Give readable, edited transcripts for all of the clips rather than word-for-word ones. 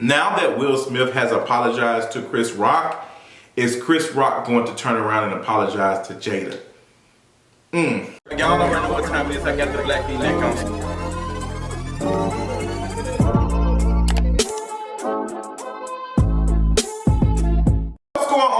Now that Will Smith has apologized to Chris Rock, is Chris Rock going to turn around and apologize to Jada? Y'all already know what time it is. I got the black V-neck on.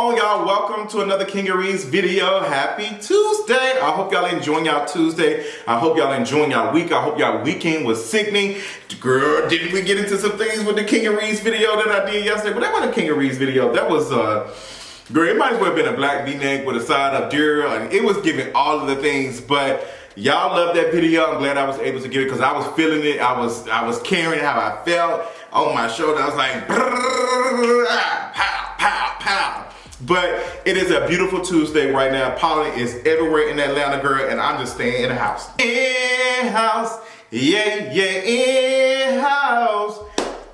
Y'all, welcome to another Kingeries video. Happy Tuesday. I hope y'all enjoying y'all Tuesday. I hope y'all enjoying y'all week. I hope y'all weekend was sickening. Girl, didn't we get into some things with the Kingeries video that I did yesterday? But that wasn't a Kingeries video. That was girl, it might as well have been a black V-neck with a side of deer, and it was giving all of the things. But y'all loved that video. I'm glad I was able to get it because I was feeling it. I was carrying how I felt on my shoulder. I was like, pow, pow, pow. But it is a beautiful Tuesday right now. Pollen is everywhere in Atlanta, girl, and I'm just staying in the house. In-house, yeah, yeah, in-house.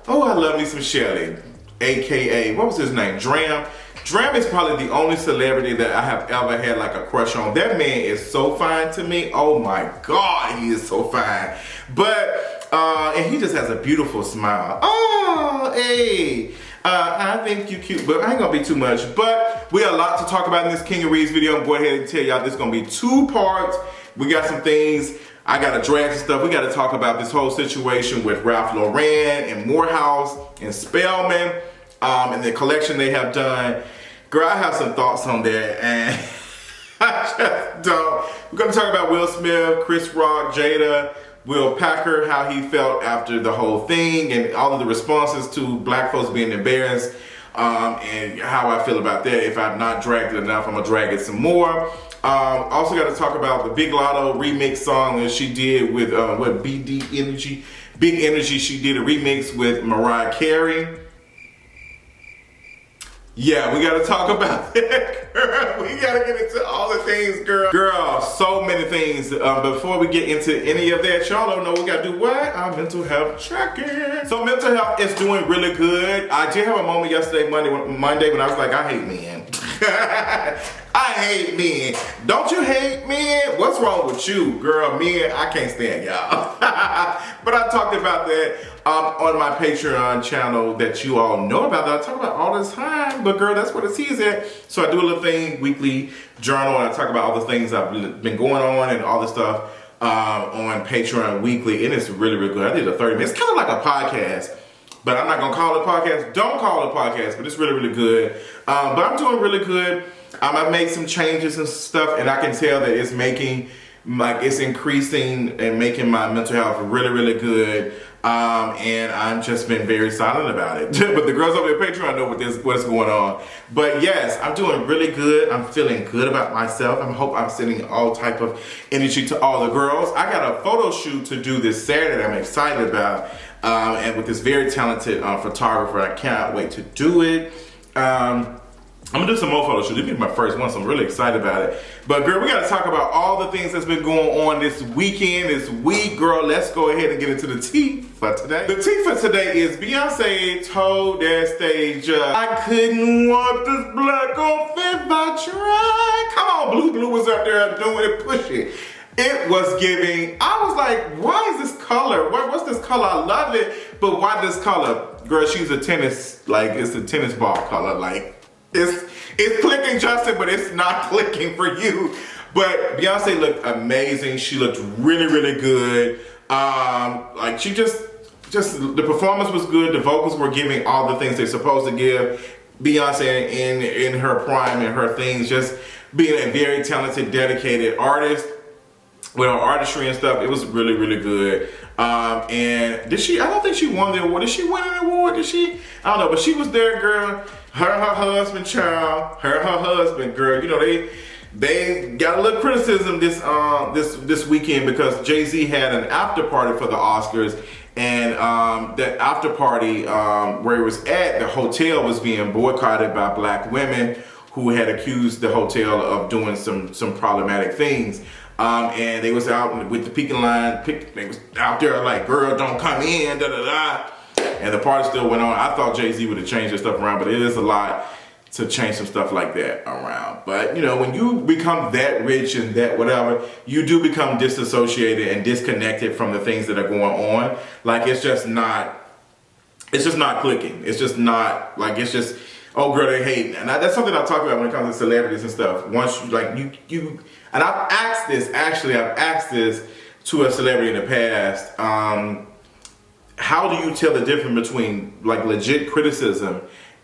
Oh, I love me some Shelly, AKA, what was his name, Dram. Dram is probably the only celebrity that I have ever had like a crush on. That man is so fine to me. Oh my God, he is so fine. But, and he just has a beautiful smile. Oh, hey. I think you cute, but I ain't gonna be too much. But we got a lot to talk about in this Kingeries video. I'm going ahead and tell y'all this is gonna be 2 parts. We got some things. I gotta drag some stuff. We gotta talk about this whole situation with Ralph Lauren and Morehouse and Spelman and the collection they have done. Girl, I have some thoughts on that, and I just don't. We're gonna talk about Will Smith, Chris Rock, Jada, Will Packer, how he felt after the whole thing and all of the responses to black folks being embarrassed, and how I feel about that. If I've not dragged it enough, I'm gonna drag it some more. Also got to talk about the Big Latto remix song that she did with BD Energy, Big Energy. She did a remix with Mariah Carey. Yeah, we gotta talk about that, girl. We gotta get into all the things, girl. Girl, so many things. Before we get into any of that, y'all don't know we gotta do what? Our mental health check-in. So mental health is doing really good. I did have a moment yesterday, Monday, when I was like, I hate men. I hate men. Don't you hate men? What's wrong with you, girl? Men, I can't stand y'all. But I talked about that on my Patreon channel that you all know about, that I talk about all the time. But girl, that's what it is at. So I do a little thing, weekly journal, and I talk about all the things I've been going on and all this stuff on Patreon weekly. And it's really, really good. I did a 30 minutes. It's kind of like a podcast. But I'm not gonna call it a podcast. Don't call it a podcast, but it's really, really good. But I'm doing really good. I've made some changes and stuff, and I can tell that it's making, like, it's increasing and making my mental health really, really good. And I've just been very silent about it. But the girls over at Patreon know what's going on. But yes, I'm doing really good. I'm feeling good about myself. I hope I'm sending all type of energy to all the girls. I got a photo shoot to do this Saturday I'm excited about. And with this very talented photographer, I can't wait to do it. I'm gonna do some more photo shoots. This is my first one, so I'm really excited about it. But girl, we gotta talk about all the things that's been going on this weekend, this week. Girl, let's go ahead and get into the tea for today. The tea for today is Beyoncé told that stage, I couldn't walk this black off if I tried. Come on, Blue was up there doing it, push it. It was giving, I was like, why is this color? What's this color? I love it, but why this color? Girl, she's a tennis, like, it's a tennis ball color. Like, it's clicking, Justin, but it's not clicking for you. But Beyonce looked amazing. She looked really, really good. Like, she just, the performance was good. The vocals were giving all the things they're supposed to give. Beyonce in her prime and her things, just being a very talented, dedicated artist. With her artistry and stuff, it was really, really good. And did she, I don't think she won the award. Did she win an award? Did she? I don't know, but she was there, girl. Her husband, child. Her husband, girl. You know, they got a little criticism this weekend because Jay-Z had an after party for the Oscars. And that after party where it was at, the hotel was being boycotted by black women who had accused the hotel of doing some problematic things. And they was out with the picket line, they was out there like, girl, don't come in, da da da. And the party still went on. I thought Jay-Z would have changed his stuff around, but it is a lot to change some stuff like that around. But you know, when you become that rich and that whatever, you do become disassociated and disconnected from the things that are going on. Like, it's just not, it's just not clicking. It's just not like, it's just, oh girl, they hate. And that's something I talk about when it comes to celebrities and stuff. Once you like you and I've asked this to a celebrity in the past. How do you tell the difference between like legit criticism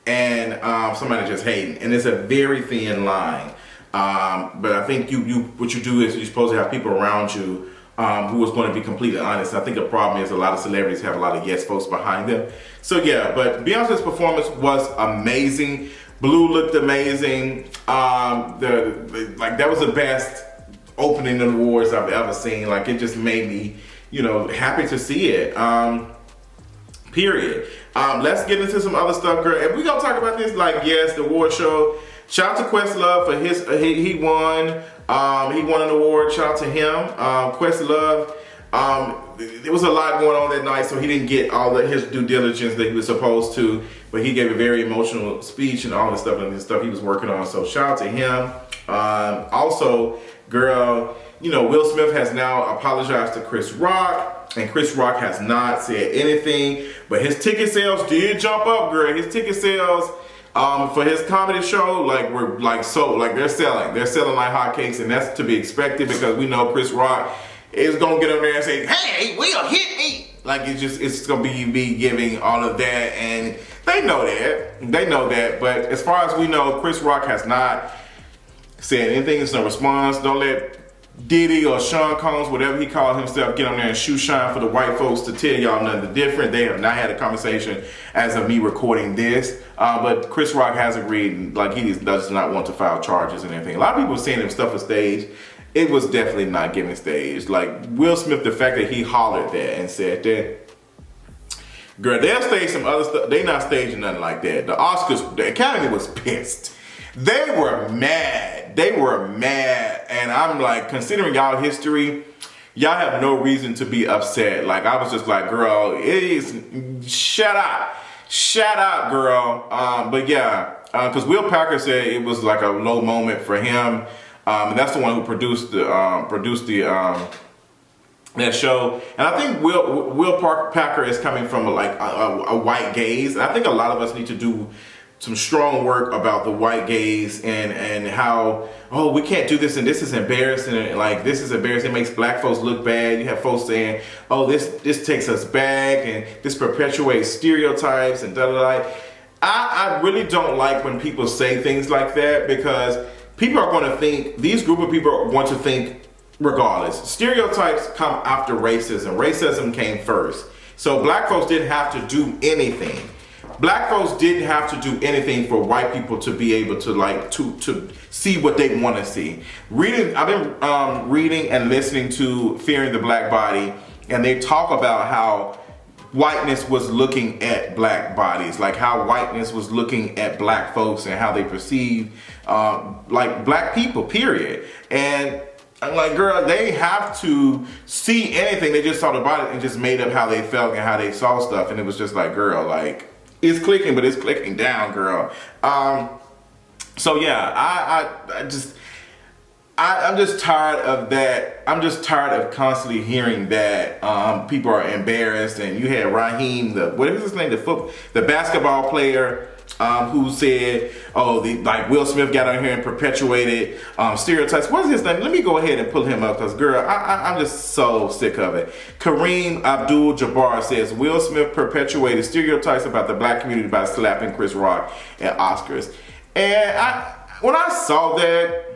and somebody just hating? And it's a very thin line. But I think what you do is you're supposed to have people around you who is going to be completely honest. I think the problem is a lot of celebrities have a lot of yes folks behind them. So yeah, but Beyonce's performance was amazing. Blue looked amazing. Like that was the best opening awards I've ever seen. Like it just made me, happy to see it. Period. Let's get into some other stuff, girl. And we gonna talk about this. Like, yes, the award show. Shout out to Questlove for his. He won. He won an award. Shout out to him. Questlove. There was a lot going on that night, so he didn't get all of his due diligence that he was supposed to. But he gave a very emotional speech and all the stuff and the stuff he was working on. So shout out to him. Also, girl, Will Smith has now apologized to Chris Rock. And Chris Rock has not said anything, but his ticket sales did jump up, girl. His ticket sales for his comedy show, they're selling like hotcakes, and that's to be expected because we know Chris Rock is gonna get up there and say, "Hey, Will, hit me!" Like it's gonna be me giving all of that, and they know that. But as far as we know, Chris Rock has not said anything. It's no response. Don't let Diddy or Sean Combs, whatever he called himself, get on there and shoe shine for the white folks to tell y'all nothing different. They have not had a conversation as of me recording this. But Chris Rock has agreed, like he does not want to file charges and anything. A lot of people saying him stuff was staged. It was definitely not given staged. Like Will Smith, the fact that he hollered that and said that, girl, they'll stage some other stuff. They not staging nothing like that. The Oscars, the Academy was pissed. They were mad. And I'm like, considering y'all history, y'all have no reason to be upset. Like, I was just like, girl, shut up, girl. But yeah, because Will Packer said it was like a low moment for him. And that's the one who produced that show. And I think Will Packer is coming from a white gaze. And I think a lot of us need to do some strong work about the white gaze and how, oh, we can't do this and this is embarrassing, and like this is embarrassing, it makes black folks look bad. You have folks saying, oh, this takes us back and this perpetuates stereotypes and da-da-da. I really don't like when people say things like that because people are going to think, these group of people want to think regardless. Stereotypes come after racism. Racism came first. So black folks didn't have to do anything. Black folks didn't have to do anything for white people to be able to to see what they want to see. I've been reading and listening to Fearing the Black Body, and they talk about how whiteness was looking at black bodies, like how whiteness was looking at black folks and how they perceived black people, period. And I'm like, girl, they have to see anything. They just saw the body and just made up how they felt and how they saw stuff. And it was just like, girl, like, it's clicking, but it's clicking down, girl. So yeah, I'm just tired of that. I'm just tired of constantly hearing that people are embarrassed. And you had Raheem, what is his name? The basketball player who said, oh, Will Smith got on here and perpetuated stereotypes. What is his name? Let me go ahead and pull him up because, girl, I'm just so sick of it. Kareem Abdul-Jabbar says, Will Smith perpetuated stereotypes about the black community by slapping Chris Rock at Oscars. And when I saw that,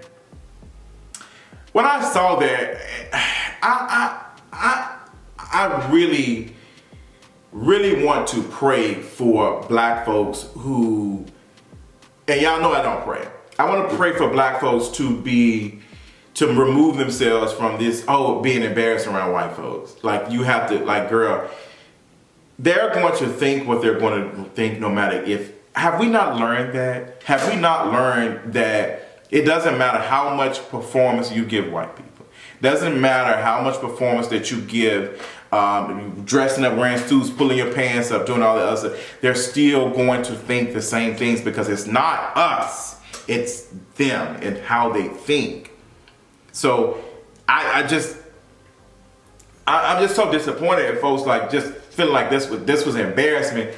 I really want to pray for black folks who, and y'all know I don't pray. I want to pray for black folks to remove themselves from this, being embarrassed around white folks. Like, you have to, like, girl, they're going to think what they're going to think no matter if, have we not learned that? Have we not learned that it doesn't matter how much performance you give white people? Doesn't matter how much performance that you give, dressing up, wearing suits, pulling your pants up, doing all the other stuff. They're still going to think the same things because it's not us, it's them and how they think. So I'm just so disappointed at folks like just feeling like this was embarrassment.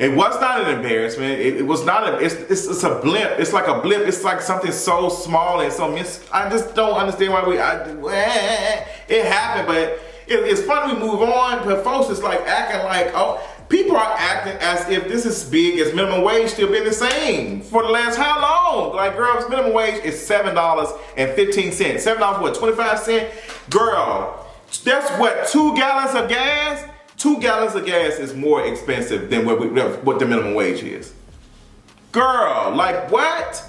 It was not an embarrassment. It was not a. It's a blimp. It's like a blip. It's like something so small and so I just don't understand why it happened. But it's fun. We move on. But folks is like acting like, oh, people are acting as if this is big as minimum wage still been the same for the last how long? Like, girls, minimum wage is $7.15. $7 what? 25 cents? Girl, that's what, 2 gallons of gas? 2 gallons of gas is more expensive than what the minimum wage is. Girl, like what?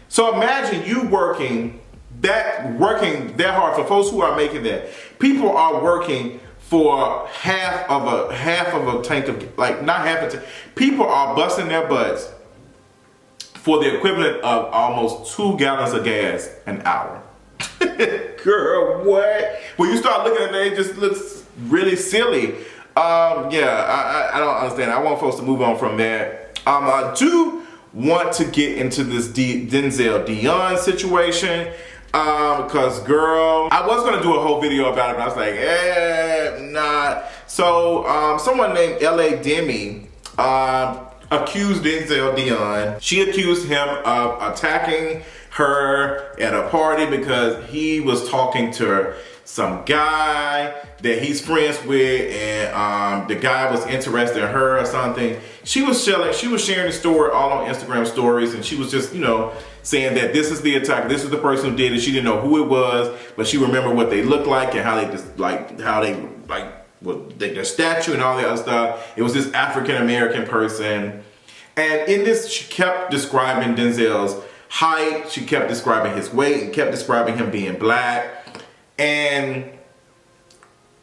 So imagine you working that hard. For folks who are making that, people are working for half of a tank of, like, not half a tank. People are busting their butts for the equivalent of almost 2 gallons of gas an hour. Girl, what? When you start looking at it, it just looks really silly. Yeah, I don't understand. I want folks to move on from that. I do want to get into this Denzel Dion situation. Because girl, I was gonna do a whole video about it, but I was like, nah. So, someone named Demi, accused Denzel Dion. She accused him of attacking her at a party because he was talking to some guy that he's friends with, and the guy was interested in her or something. She was sharing the story all on Instagram stories, and she was just, saying that this is the attacker, this is the person who did it. She didn't know who it was, but she remembered what they looked like and how their statue and all that other stuff. It was this African American person, and in this she kept describing Denzel's height, she kept describing his weight, and kept describing him being black, and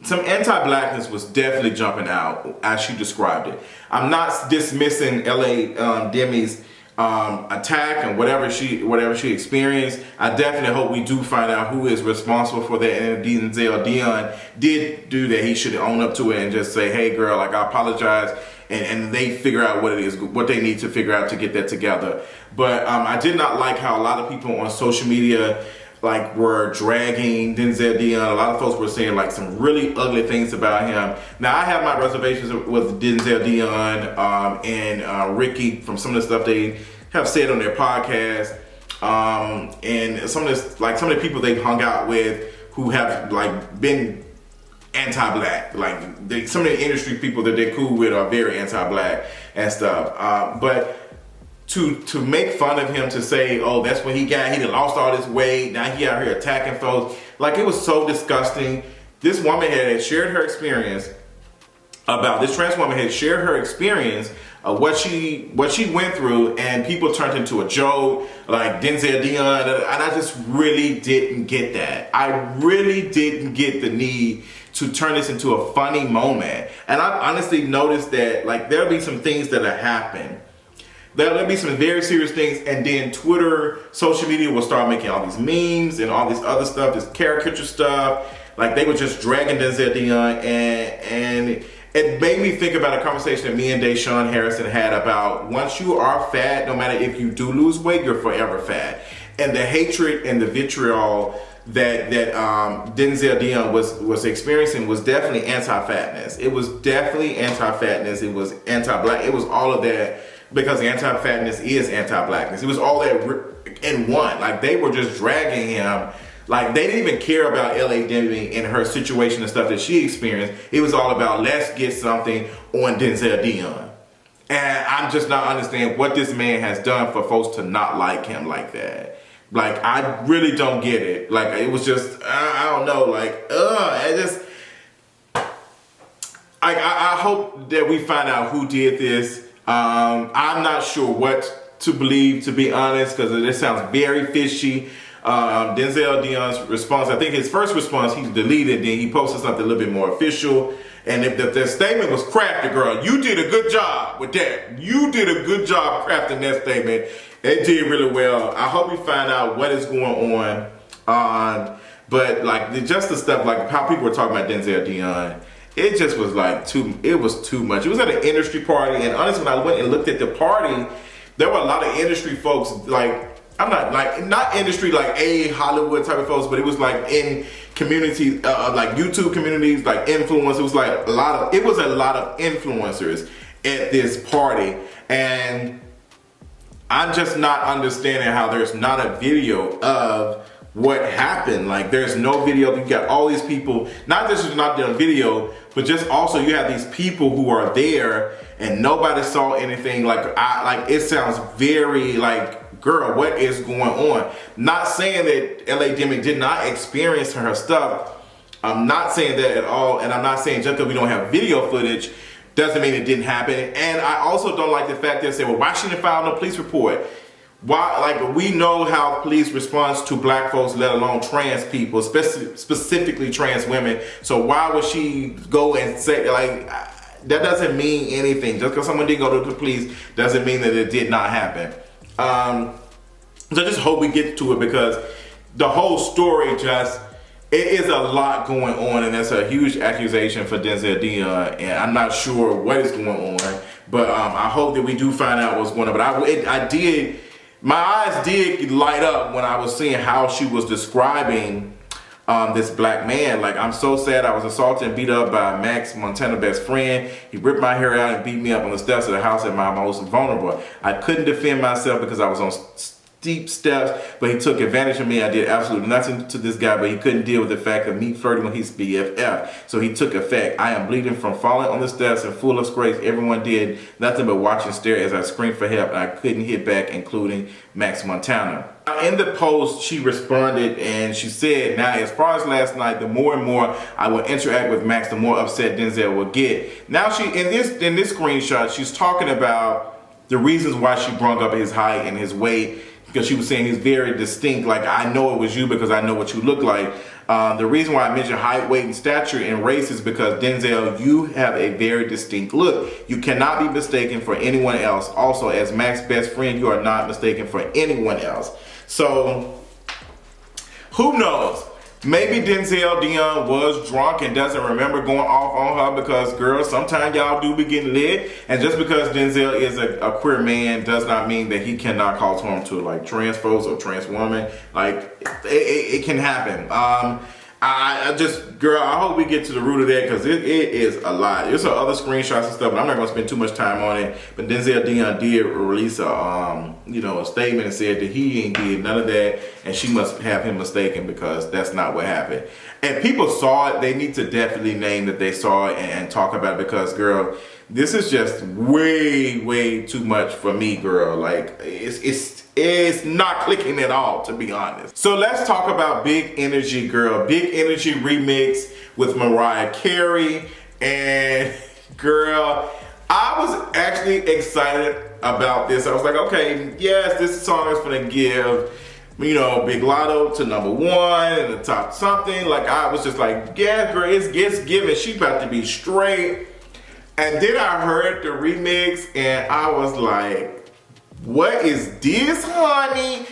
some anti-blackness was definitely jumping out as she described it. I'm not dismissing Demi's attack and whatever she experienced. I definitely hope we do find out who is responsible for that, and Denzel Dion did do that. He should own up to it and just say, hey girl, like, I apologize, and they figure out what it is, what they need to figure out to get that together. But I did not like how a lot of people on social media were dragging Denzel Dion. A lot of folks were saying some really ugly things about him. Now, I have my reservations with Denzel Dion and Ricky from some of the stuff they have said on their podcast, and some of the people they've hung out with who have been anti-black. Some of the industry people that they're cool with are very anti-black and stuff. But to make fun of him, to say, oh, that's what he got, he done lost all this weight, now he out here attacking folks, it was so disgusting. This woman had shared her experience this trans woman had shared her experience of what she went through, and people turned into a joke, like Denzel Dion, and I just really didn't get that. I really didn't get the need to turn this into a funny moment. And I honestly noticed that there'll be some things that'll happen. There'll be some very serious things, and then Twitter, social media will start making all these memes and all this other stuff, this caricature stuff. They were just dragging Denzel Dion, and it made me think about a conversation that me and Deshaun Harrison had about, once you are fat, no matter if you do lose weight, you're forever fat. And the hatred and the vitriol that Denzel Dion was experiencing was definitely anti-fatness. It was definitely anti-fatness. It was anti-black. It was all of that, because anti-fatness is anti-blackness. It was all that in one. They were just dragging him. They didn't even care about Demi and her situation and stuff that she experienced. It was all about, let's get something on Denzel Dion. And I'm just not understanding what this man has done for folks to not like him like that. I really don't get it. It was just, I don't know, I hope that we find out who did this. I'm not sure what to believe, to be honest, because it sounds very fishy. Denzel Dion's response, I think his first response, he deleted, then he posted something a little bit more official. And if the statement was crafted, girl, you did a good job with that. You did a good job crafting that statement. It did really well. I hope we find out what is going on. But just the stuff, how people were talking about Denzel Dion, it just was it was too much. It was at an industry party, and honestly, when I went and looked at the party, there were a lot of industry folks, I'm not industry Hollywood type of folks, but it was in communities, YouTube communities, influencers. It was a lot of influencers, at this party. And I'm just not understanding how there's not a video of what happened. Like, there's no video. You got all these people, not just not doing video, but just also you have these people who are there and nobody saw anything. Like, it sounds very like, girl, what is going on? Not saying that LA Demi did not experience her stuff. I'm not saying that at all. And I'm not saying just because we don't have video footage doesn't mean it didn't happen. And I also don't like the fact that they say, well, why shouldn't you file no police report? Why? Like, we know how police responds to black folks, let alone trans people, specifically trans women. So why would she go and say, like, that doesn't mean anything. Just because someone didn't go to the police doesn't mean that it did not happen. So I just hope we get to it, because the whole story just, it is a lot going on, and that's a huge accusation for Denzel Dion, and I'm not sure what is going on, but I hope that we do find out what's going on. But my eyes did light up when I was seeing how she was describing this black man. Like, I'm so sad. I was assaulted and beat up by Max Montana's best friend. He ripped my hair out and beat me up on the steps of the house at my most vulnerable. I couldn't defend myself because I was on steep steps, but he took advantage of me. I did absolutely nothing to this guy, but he couldn't deal with the fact of me flirting with his BFF. So he took effect. I am bleeding from falling on the steps and full of disgrace. Everyone did nothing but watch and stare as I screamed for help, and I couldn't hit back, including Max Montana. In the post, she responded and she said, now, as far as last night, the more and more I will interact with Max, the more upset Denzel will get. Now, she in this screenshot, she's talking about the reasons why she brought up his height and his weight, because she was saying he's very distinct. Like, I know it was you because I know what you look like. The reason why I mentioned height, weight, and stature and race is because, Denzel, you have a very distinct look. You cannot be mistaken for anyone else. Also, as Max's best friend, you are not mistaken for anyone else. So, who knows? Maybe Denzel Dion was drunk and doesn't remember going off on her, because, girls, sometimes y'all do be getting lit. And just because Denzel is a queer man does not mean that he cannot cause harm to, like, trans folks or trans women. Like, it can happen. I just, girl, I hope we get to the root of that, because it is a lot. There's some other screenshots and stuff, but I'm not going to spend too much time on it. But Denzel Dion did release a statement and said that he ain't did none of that, and she must have him mistaken, because that's not what happened. And people saw it. They need to definitely name that they saw it and talk about it, because, girl, this is just way, way too much for me, girl. Like, it's not clicking at all, to be honest. So let's talk about Big Energy, girl. Big Energy remix with Mariah Carey. And, girl, I was actually excited about this. I was like, okay, yes, this song is gonna give, Big Latto to #1 and the top something. Like, I was just like, yeah, girl, it's giving. She's about to be straight. And then I heard the remix and I was like, what is this, honey?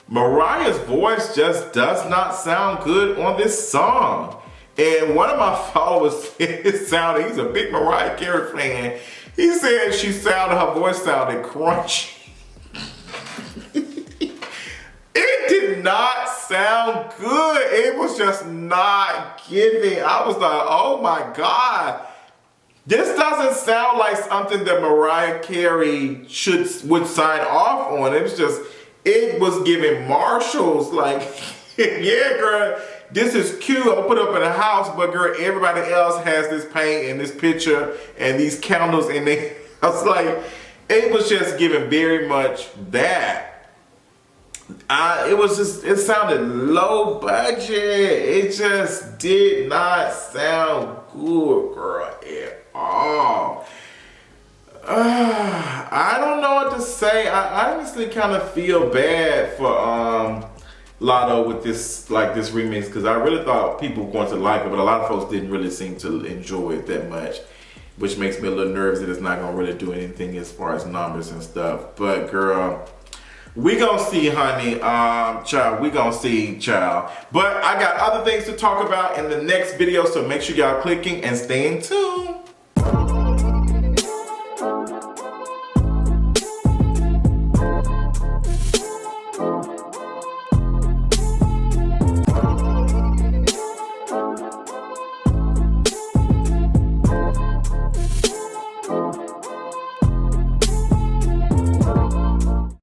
Mariah's voice just does not sound good on this song. And one of my followers said he's a big Mariah Carey fan. He said her voice sounded crunchy. It did not sound good. It was just not giving. I was like, oh my God. This doesn't sound like something that Mariah Carey would sign off on. It was giving Marshalls, like, yeah, girl, this is cute. I'm gonna put it up in the house, but, girl, everybody else has this paint and this picture and these candles, and I was like, it was just giving very much that. It sounded low budget. It just did not sound good, girl, at all. I don't know what to say. I honestly kind of feel bad for Latto with this remix, because I really thought people were going to like it, but a lot of folks didn't really seem to enjoy it that much, which makes me a little nervous that it's not gonna really do anything as far as numbers and stuff. But, girl, we gonna see, honey. Child, we gonna see, child. But I got other things to talk about in the next video, so make sure y'all clicking and staying tuned.